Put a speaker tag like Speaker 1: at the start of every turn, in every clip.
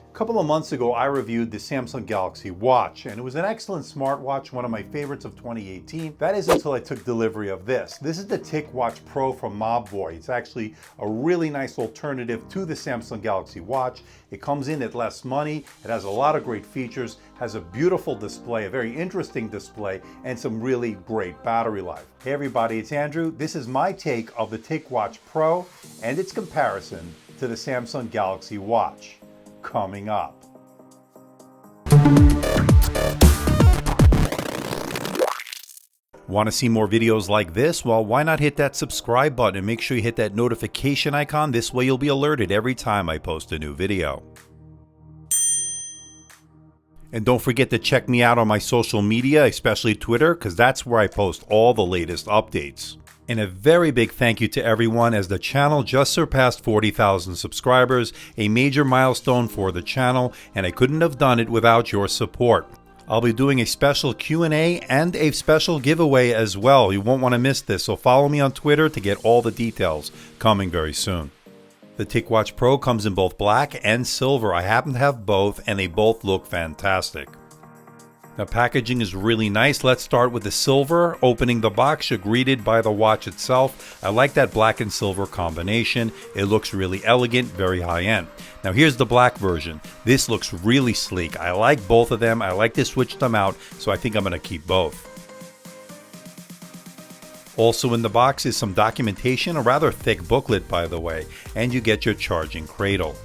Speaker 1: A couple of months ago, I reviewed the Samsung Galaxy Watch, and it was an excellent smartwatch, one of my favorites of 2018. That is until I took delivery of this. This is the Ticwatch Pro from Mobvoi. It's actually a really nice alternative to the Samsung Galaxy Watch. It comes in at less money, it has a lot of great features, has a beautiful display, a very interesting display, and some really great battery life. Hey everybody, it's Andrew. This is my take of the Ticwatch Pro and its comparison to the Samsung Galaxy Watch. Coming up. Want to see more videos like this? Well, why not hit that subscribe button and make sure you hit that notification icon. This way you'll be alerted every time I post a new video. And don't forget to check me out on my social media, especially Twitter, because that's where I post all the latest updates. And a very big thank you to everyone, as the channel just surpassed 40,000 subscribers, a major milestone for the channel, and I couldn't have done it without your support. I'll be doing a special Q&A and a special giveaway as well. You won't want to miss this, so follow me on Twitter to get all the details, coming very soon. The Ticwatch Pro comes in both black and silver. I happen to have both, and they both look fantastic. Now, packaging is really nice. Let's start with the silver. Opening the box, you're greeted by the watch itself. I like that black and silver combination. It looks really elegant, very high-end. Now, here's the black version. This looks really sleek. I like both of them. I like to switch them out, so I think I'm going to keep both. Also in the box is some documentation, a rather thick booklet, by the way, and you get your charging cradle.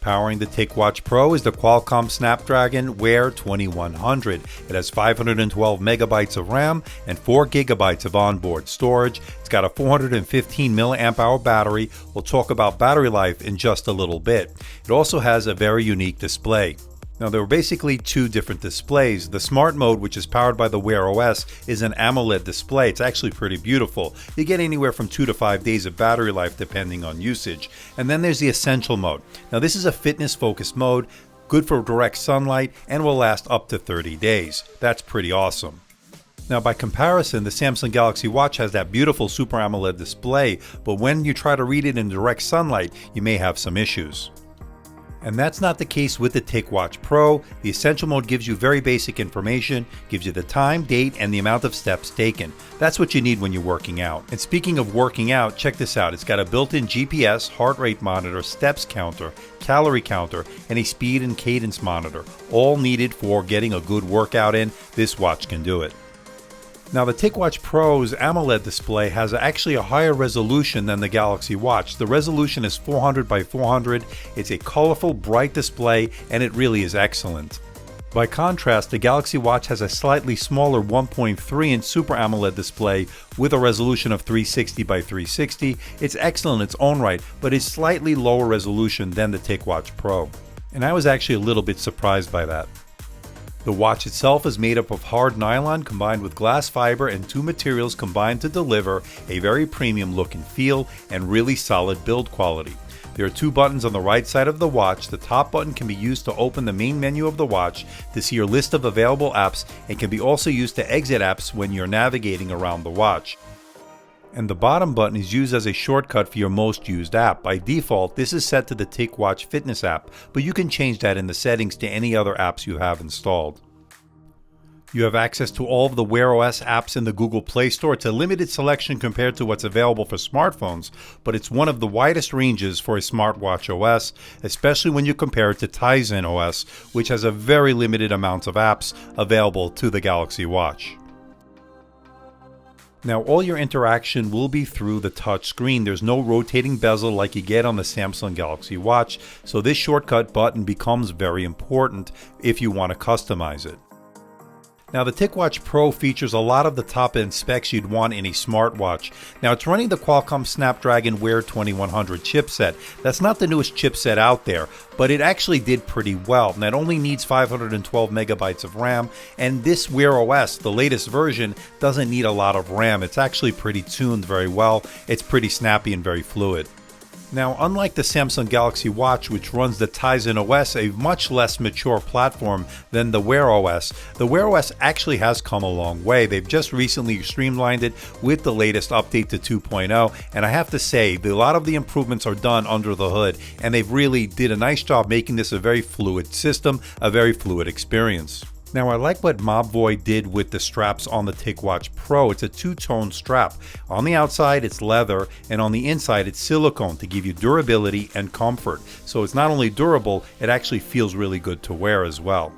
Speaker 1: Powering the Ticwatch Pro is the Qualcomm Snapdragon Wear 2100. It has 512 megabytes of RAM and 4 gigabytes of onboard storage. It's got a 415 milliamp hour battery. We'll talk about battery life in just a little bit. It also has a very unique display. Now, there are basically two different displays. The Smart Mode, which is powered by the Wear OS, is an AMOLED display. It's actually pretty beautiful. You get anywhere from 2 to 5 days of battery life depending on usage. And then there's the Essential Mode. Now, this is a fitness-focused mode, good for direct sunlight, and will last up to 30 days. That's pretty awesome. Now, by comparison, the Samsung Galaxy Watch has that beautiful Super AMOLED display, but when you try to read it in direct sunlight, you may have some issues. And that's not the case with the Ticwatch Pro. The Essential Mode gives you very basic information, gives you the time, date, and the amount of steps taken. That's what you need when you're working out. And speaking of working out, check this out. It's got a built-in GPS, heart rate monitor, steps counter, calorie counter, and a speed and cadence monitor, all needed for getting a good workout in. This watch can do it. Now, the Ticwatch Pro's AMOLED display has actually a higher resolution than the Galaxy Watch. The resolution is 400 by 400. It's a colorful, bright display, and it really is excellent. By contrast, the Galaxy Watch has a slightly smaller 1.3-inch Super AMOLED display with a resolution of 360 by 360. It's excellent in its own right, but is slightly lower resolution than the Ticwatch Pro. And I was actually a little bit surprised by that. The watch itself is made up of hard nylon combined with glass fiber, and two materials combined to deliver a very premium look and feel and really solid build quality. There are two buttons on the right side of the watch. The top button can be used to open the main menu of the watch to see your list of available apps, and can be also used to exit apps when you're navigating around the watch. And the bottom button is used as a shortcut for your most used app. By default, this is set to the Ticwatch Fitness app, but you can change that in the settings to any other apps you have installed. You have access to all of the Wear OS apps in the Google Play Store. It's a limited selection compared to what's available for smartphones, but it's one of the widest ranges for a smartwatch OS, especially when you compare it to Tizen OS, which has a very limited amount of apps available to the Galaxy Watch. Now, all your interaction will be through the touch screen. There's no rotating bezel like you get on the Samsung Galaxy Watch, so this shortcut button becomes very important if you want to customize it. Now, the Ticwatch Pro features a lot of the top-end specs you'd want in a smartwatch. Now, it's running the Qualcomm Snapdragon Wear 2100 chipset. That's not the newest chipset out there, but it actually did pretty well. And it only needs 512 megabytes of RAM, and this Wear OS, the latest version, doesn't need a lot of RAM. It's actually pretty tuned very well. It's pretty snappy and very fluid. Now, unlike the Samsung Galaxy Watch, which runs the Tizen OS, a much less mature platform than the Wear OS, the Wear OS actually has come a long way. They've just recently streamlined it with the latest update to 2.0, and I have to say, a lot of the improvements are done under the hood, and they've really did a nice job making this a very fluid system, a very fluid experience. Now, I like what Mobvoi did with the straps on the Ticwatch Pro. It's a two-tone strap. On the outside, it's leather, and on the inside, it's silicone to give you durability and comfort. So it's not only durable, it actually feels really good to wear as well.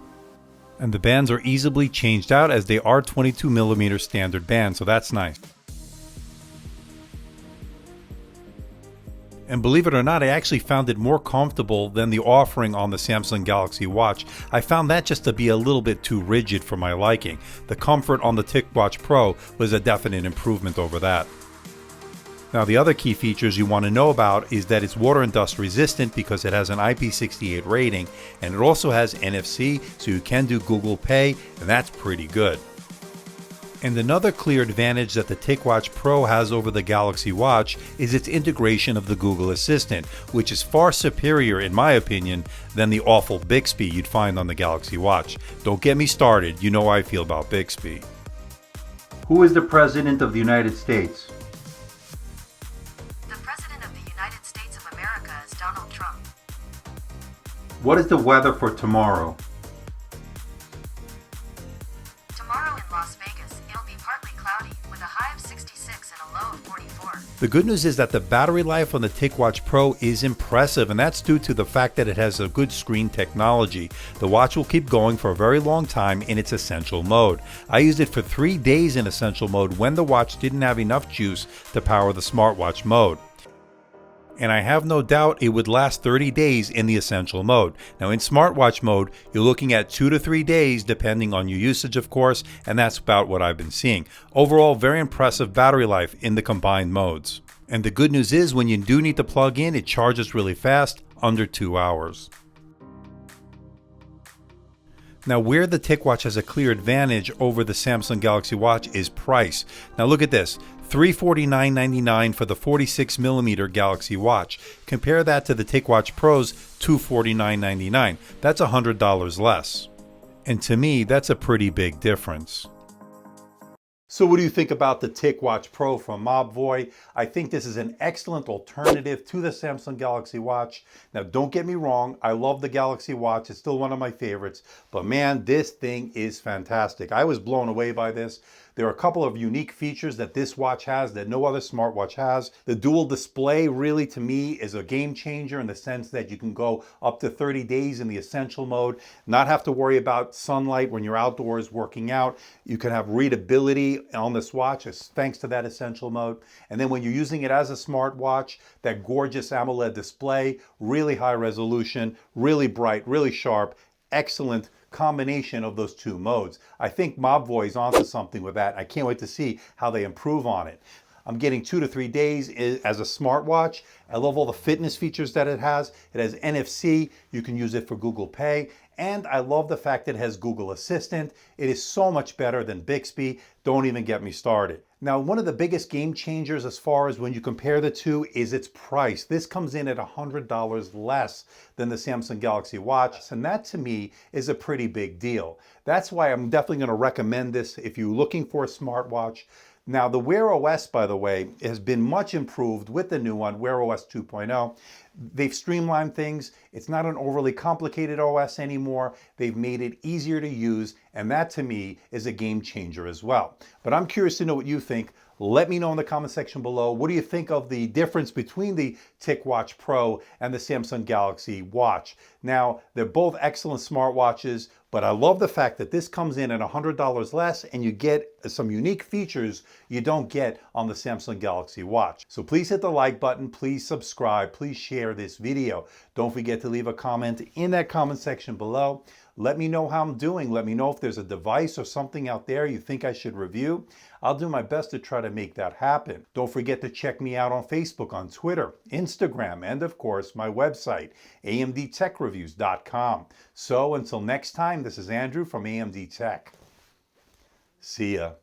Speaker 1: And the bands are easily changed out as they are 22mm standard bands, so that's nice. And believe it or not, I actually found it more comfortable than the offering on the Samsung Galaxy Watch. I found that just to be a little bit too rigid for my liking. The comfort on the Ticwatch Pro was a definite improvement over that. Now, the other key features you want to know about is that it's water and dust resistant because it has an IP68 rating, and it also has NFC, so you can do Google Pay, and that's pretty good. And another clear advantage that the Ticwatch Pro has over the Galaxy Watch is its integration of the Google Assistant, which is far superior, in my opinion, than the awful Bixby you'd find on the Galaxy Watch. Don't get me started, you know how I feel about Bixby. Who is the President of the United States?
Speaker 2: The President of the United States of America is Donald Trump.
Speaker 1: What is the weather for tomorrow?
Speaker 2: Tomorrow in Las Vegas, it'll be partly cloudy with a high of 66 and a low of 44.
Speaker 1: The good news is that the battery life on the Ticwatch Pro is impressive, and that's due to the fact that it has a good screen technology. The watch will keep going for a very long time in its essential mode. I used it for 3 days in essential mode when the watch didn't have enough juice to power the smartwatch mode. And I have no doubt it would last 30 days in the essential mode. Now, in smartwatch mode, you're looking at 2 to 3 days depending on your usage, of course, and that's about what I've been seeing. Overall, very impressive battery life in the combined modes. And the good news is when you do need to plug in, it charges really fast, under 2 hours. Now, where the Ticwatch has a clear advantage over the Samsung Galaxy Watch is price. Now look at this, $349.99 for the 46mm Galaxy Watch. Compare that to the Ticwatch Pro's $249.99. That's $100 less. And to me, that's a pretty big difference. So what do you think about the Ticwatch Pro from Mobvoi? I think this is an excellent alternative to the Samsung Galaxy Watch. Now, don't get me wrong, I love the Galaxy Watch. It's still one of my favorites. But man, this thing is fantastic. I was blown away by this. There are a couple of unique features that this watch has that no other smartwatch has. The dual display really, to me, is a game changer in the sense that you can go up to 30 days in the essential mode, not have to worry about sunlight when you're outdoors working out. You can have readability on this watch thanks to that essential mode. And then when you're using it as a smartwatch, that gorgeous AMOLED display, really high resolution, really bright, really sharp, excellent combination of those two modes. I think Mobvoi is onto something with that. I can't wait to see how they improve on it. I'm getting 2 to 3 days as a smartwatch. I love all the fitness features that it has. It has NFC. You can use it for Google Pay. And I love the fact that it has Google Assistant. It is so much better than Bixby. Don't even get me started. Now, one of the biggest game changers as far as when you compare the two is its price. This comes in at $100 less than the Samsung Galaxy Watch, and that to me is a pretty big deal. That's why I'm definitely going to recommend this if you're looking for a smartwatch. Now, the Wear OS, by the way, has been much improved with the new one, Wear OS 2.0. They've streamlined things. It's not an overly complicated OS anymore. They've made it easier to use, and that to me is a game changer as well. But I'm curious to know what you think. Let me know in the comment section below. What do you think of the difference between the Ticwatch Pro and the Samsung Galaxy Watch? Now, they're both excellent smartwatches, but I love the fact that this comes in at $100 less and you get some unique features you don't get on the Samsung Galaxy Watch. So please hit the like button, please subscribe, please share this video. Don't forget to leave a comment in that comment section below. Let me know how I'm doing. Let me know if there's a device or something out there you think I should review. I'll do my best to try to make that happen. Don't forget to check me out on Facebook, on Twitter, Instagram, and of course my website, amdtechreviews.com. So until next time, this is Andrew from AMD Tech. See ya.